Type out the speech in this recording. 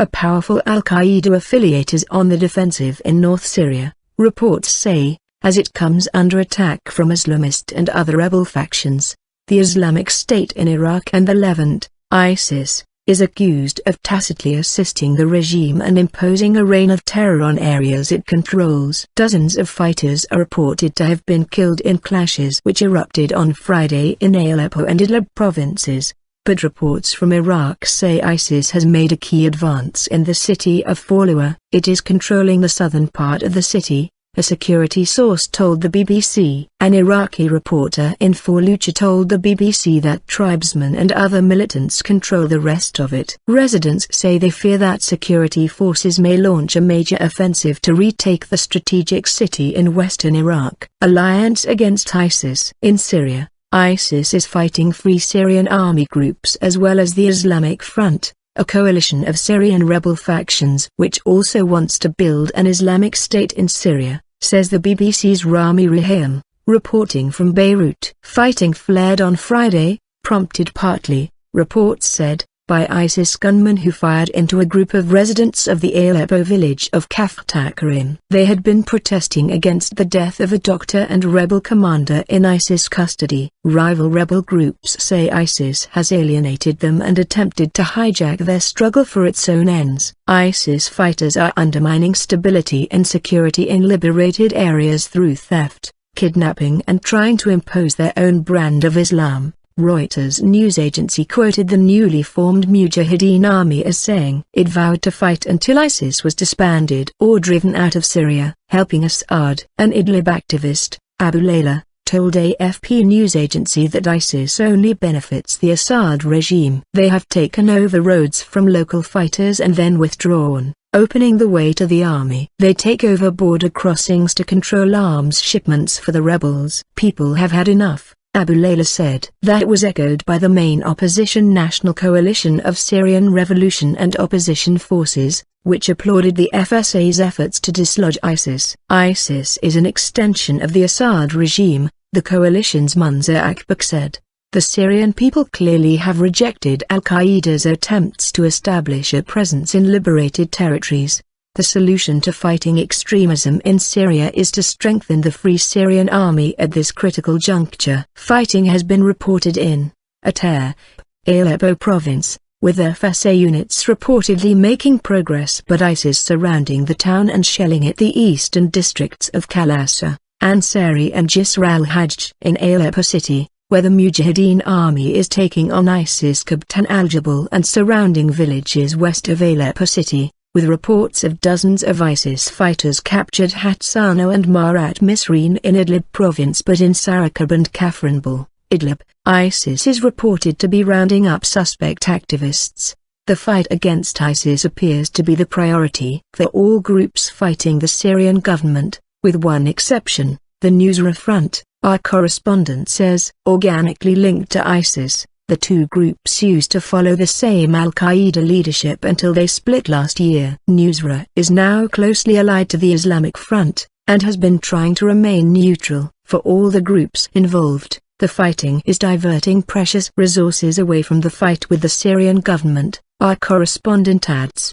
A powerful al-Qaeda affiliate is on the defensive in North Syria, reports say, as it comes under attack from Islamist and other rebel factions. The Islamic State in Iraq and the Levant, ISIS, is accused of tacitly assisting the regime and imposing a reign of terror on areas it controls. Dozens of fighters are reported to have been killed in clashes which erupted on Friday in Aleppo and Idlib provinces, but reports from Iraq say ISIS has made a key advance in the city of Fallujah. It is controlling the southern part of the city, a security source told the BBC. An Iraqi reporter in Fallujah told the BBC that tribesmen and other militants control the rest of it. Residents say they fear that security forces may launch a major offensive to retake the strategic city in western Iraq. Alliance against ISIS. In Syria, ISIS is fighting Free Syrian army groups as well as the Islamic Front, a coalition of Syrian rebel factions which also wants to build an Islamic State in Syria, says the BBC's Rami Rahim, reporting from Beirut. Fighting flared on Friday, prompted partly, reports said, by ISIS gunmen who fired into a group of residents of the Aleppo village of Kaftakarim. They had been protesting against the death of a doctor and rebel commander in ISIS custody. Rival rebel groups say ISIS has alienated them and attempted to hijack their struggle for its own ends. ISIS fighters are undermining stability and security in liberated areas through theft, kidnapping and trying to impose their own brand of Islam. Reuters news agency quoted the newly formed Mujahideen army as saying it vowed to fight until ISIS was disbanded or driven out of Syria. Helping Assad. An Idlib activist, Abu Layla, told AFP news agency that ISIS only benefits the Assad regime. They have taken over roads from local fighters and then withdrawn, opening the way to the army. They take over border crossings to control arms shipments for the rebels. People have had enough, Abu Layla said. That was echoed by the main opposition National Coalition of Syrian Revolution and Opposition Forces, which applauded the FSA's efforts to dislodge ISIS. ISIS is an extension of the Assad regime, the coalition's Munzir Akbak said. The Syrian people clearly have rejected al-Qaeda's attempts to establish a presence in liberated territories. The solution to fighting extremism in Syria is to strengthen the Free Syrian Army at this critical juncture. Fighting has been reported in Aleppo province, with FSA units reportedly making progress but ISIS surrounding the town and shelling at the eastern districts of Kalasa, Ansari and Jisr al-Hajj. In Aleppo city, where the Mujahideen army is taking on ISIS Kabtan al-Jabal and surrounding villages west of Aleppo city, with reports of dozens of ISIS fighters captured Hatsano and Marat Misreen in Idlib province but in Sarakab and Kafranbal, Idlib, ISIS is reported to be rounding up suspect activists. The fight against ISIS appears to be the priority for all groups fighting the Syrian government, with one exception, the Nusra Front, our correspondent says. Organically linked to ISIS, the two groups used to follow the same al-Qaeda leadership until they split last year. Nusra is now closely allied to the Islamic Front, and has been trying to remain neutral. For all the groups involved, the fighting is diverting precious resources away from the fight with the Syrian government, our correspondent adds.